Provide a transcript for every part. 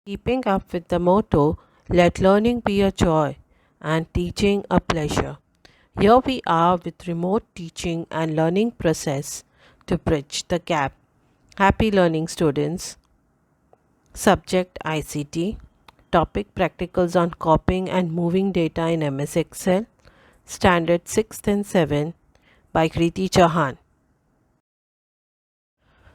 keeping up with the motto, let learning be a joy and teaching a pleasure. Here we are with remote teaching and learning process to bridge the gap. Happy learning students. Subject ICT. Topic practicals on copying and moving data in MS Excel. Standard 6th and 7 by Kriti Chauhan.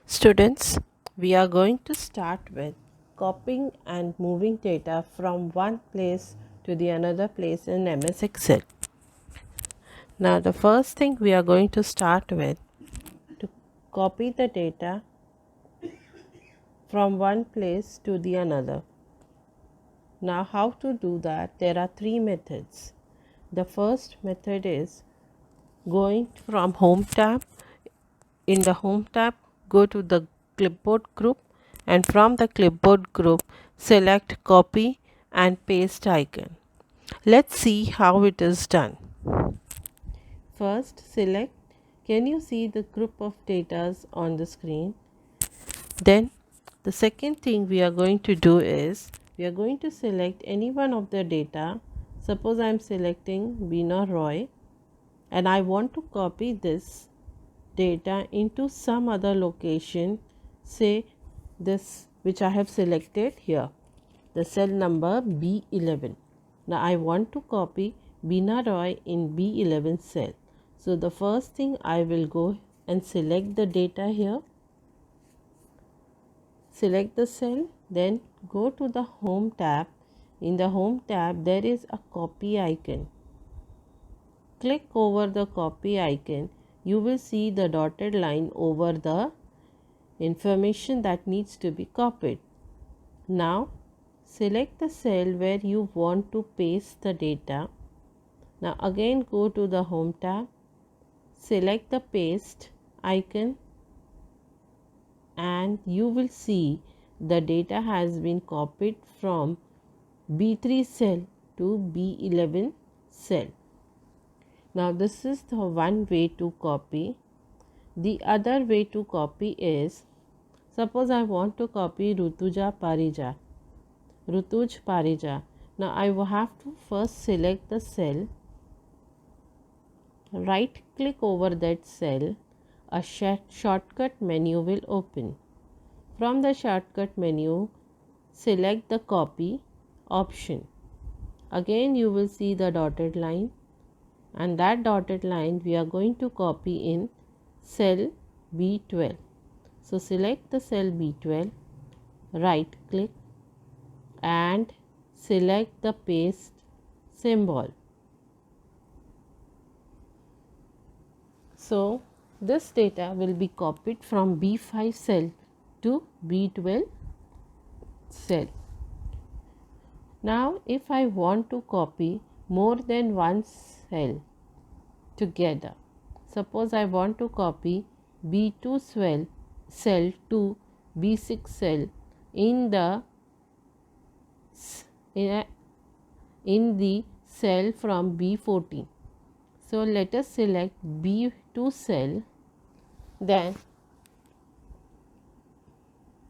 Students, we are going to start with copying and moving data from one place to the another place in MS Excel. Now the first thing we are going to start with to copy the data from one place to the another. Now how to do that? There are three methods. The first method is going from home tab. In the home tab, go to the clipboard group and from the clipboard group select copy and paste icon. Let's see how it is done. First select, can you see the group of data on the screen? Then the second thing we are going to do is we are going to select any one of the data. Suppose I am selecting Veena Roy and I want to copy this data into some other location, say this which I have selected here, the cell number B11. Now I want to copy Veena Roy in B11 cell. So the first thing I will go and select the data here, select the cell, then go to the home tab. In the home tab there is a copy icon. Click over the copy icon. You will see the dotted line over the information that needs to be copied. Now select the cell where you want to paste the data. Now again go to the home tab, select the paste icon and you will see the data has been copied from B3 cell to B11 cell. Now this is the one way to copy. The other way to copy is, suppose I want to copy Rutuja Parija. Rutuj Parija. Now I will have to first select the cell, right click over that cell, a shortcut menu will open. From the shortcut menu, select the copy option. Again you will see the dotted line and that dotted line we are going to copy in cell B12. So select the cell B12, right click and select the paste symbol. So this data will be copied from B5 cell to B12 cell. Now if I want to copy more than one cell together, suppose I want to copy B2 cell to B6 cell in the cell from B14. So let us select B2 cell,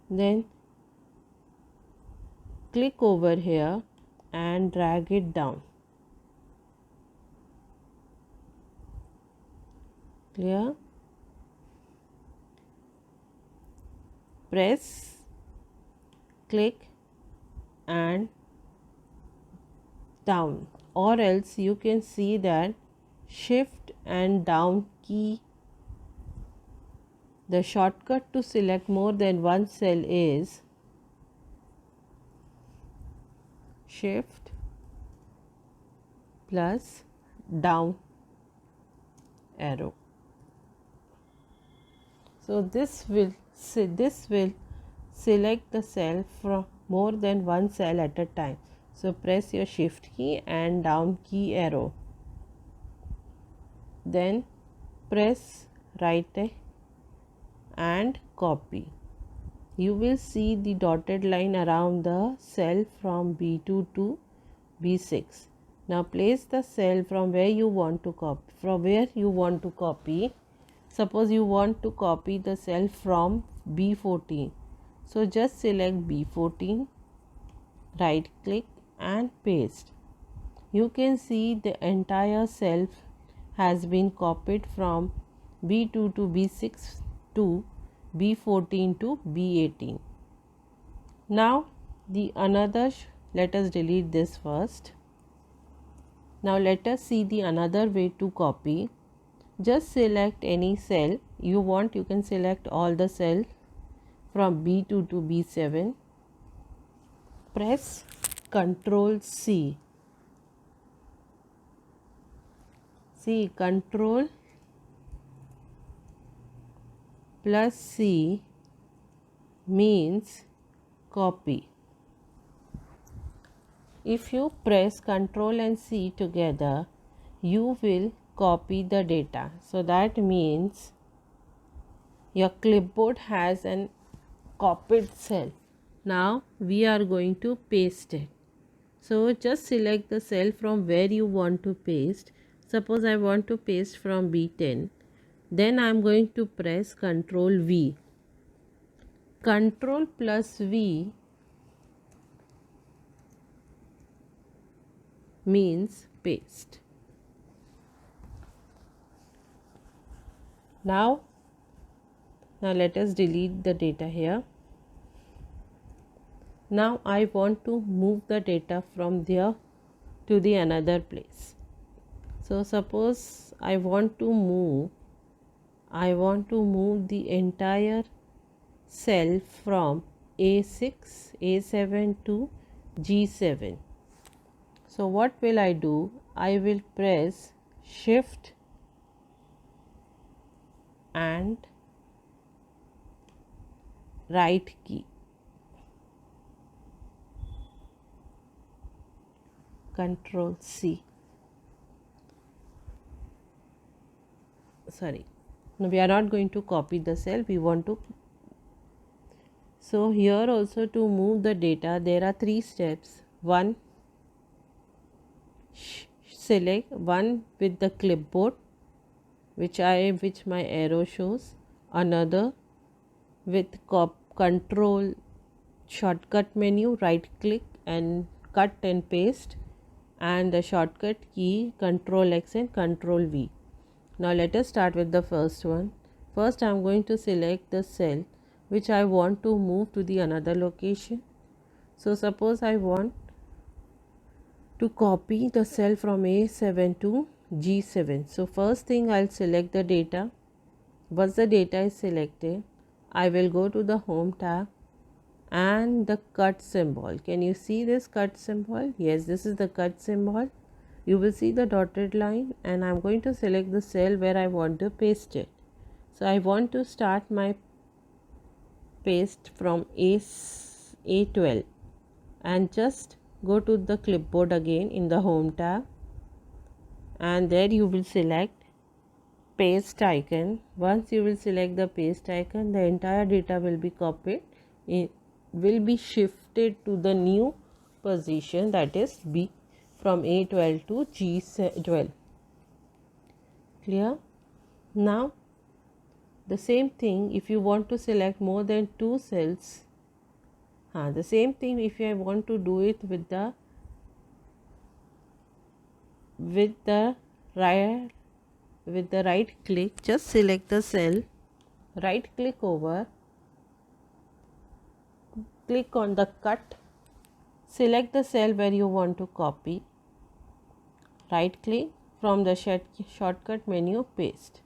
then click over here and drag it down. Clear? Press, click and down, or else you can see that shift and down key. The shortcut to select more than one cell is shift plus down arrow. So this will select the cell from more than one cell at a time. So press your shift key and down key arrow. Then press right and copy. You will see the dotted line around the cell from B2 to B6. Now place the cell from where you want to copy. Suppose you want to copy the cell from B14. So just select B14 right click and paste. You can see the entire cell has been copied from B2 to B6 to B14 to B18. Now let us delete this first. Now let us see the another way to copy. Just select any cell you want. You can select all the cells from B2 to B7. Press Ctrl C. See, Ctrl plus C means copy. If you press Ctrl and C together, you will copy the data. So that means your clipboard has an copied cell. Now we are going to paste it. So just select the cell from where you want to paste. Suppose I want to paste from B10. Then I am going to press Ctrl V. Ctrl plus V means paste. Now let us delete the data here. Now I want to move the data from there to the another place. So suppose I want to move the entire cell from A6, A7 to G7. So what will I do? I will press Shift and right key. Ctrl C. Sorry. No, we are not going to copy the cell. We want to. So here also to move the data, there are 3 steps. One, select one with the clipboard, which my arrow shows. Another with control shortcut menu, right click and cut and paste, and the shortcut key Ctrl X and Ctrl V. Now let us start with the first one. First I am going to select the cell which I want to move to the another location. So suppose I want to copy the cell from A7 to G7. So first thing I'll select the data. Once the data is selected, I will go to the Home tab and the cut symbol. Can you see this cut symbol? Yes, this is the cut symbol. You will see the dotted line, and I'm going to select the cell where I want to paste it. So I want to start my paste from A12 and just go to the clipboard again in the Home tab, and there you will select paste icon. Once you will select the paste icon, the entire data will be copied. It will be shifted to the new position, that is B, from A12 to G12. Clear? Now the same thing if you want to select more than 2 cells. The same thing if I want to do it with the right click. Just select the cell, right click over, click on the cut, select the cell where you want to copy, right click, from the shortcut menu paste.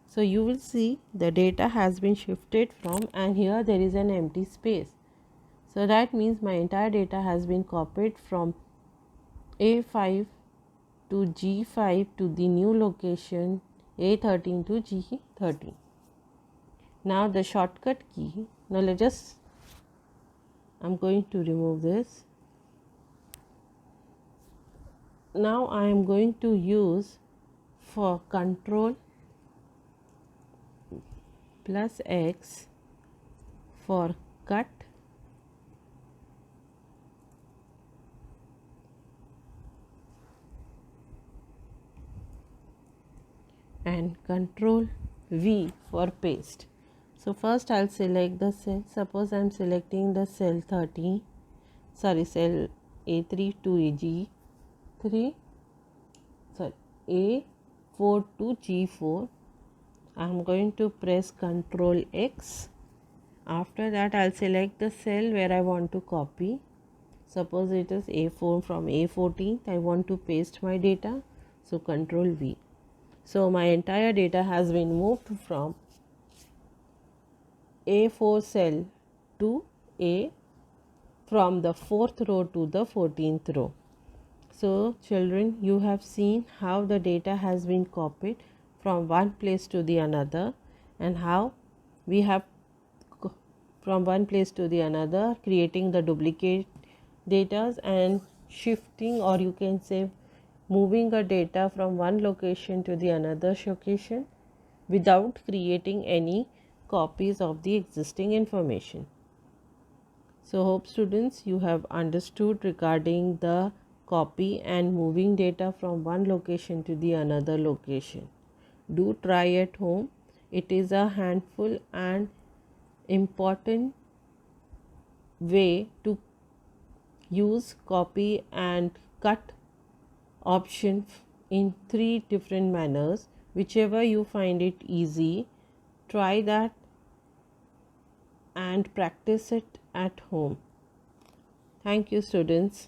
So you will see the data has been shifted from, and here there is an empty space. So that means my entire data has been copied from A5 to G5 to the new location A13 to G13. Now the shortcut key, I'm going to remove this. Now I am going to use for Control plus X for cut and Control V for paste. So first I'll select the cell. Suppose I'm selecting the cell 30. cell A3 to G3, A4 to G4. I'm going to press Ctrl X. After that, I'll select the cell where I want to copy. Suppose it is A4. From A14 I want to paste my data, so Ctrl V. So my entire data has been moved from A4 cell to A, from the 4th row to the 14th row. So children, you have seen how the data has been copied from one place to the another, and how we have from one place to the another creating the duplicate datas and shifting, or you can say moving a data from one location to the another location without creating any copies of the existing information. So hope students you have understood regarding the copy and moving data from one location to the another location. Do try at home. It is a handful and important way to use copy and cut option in 3 different manners. Whichever you find it easy, try that and practice it at home. Thank you, students.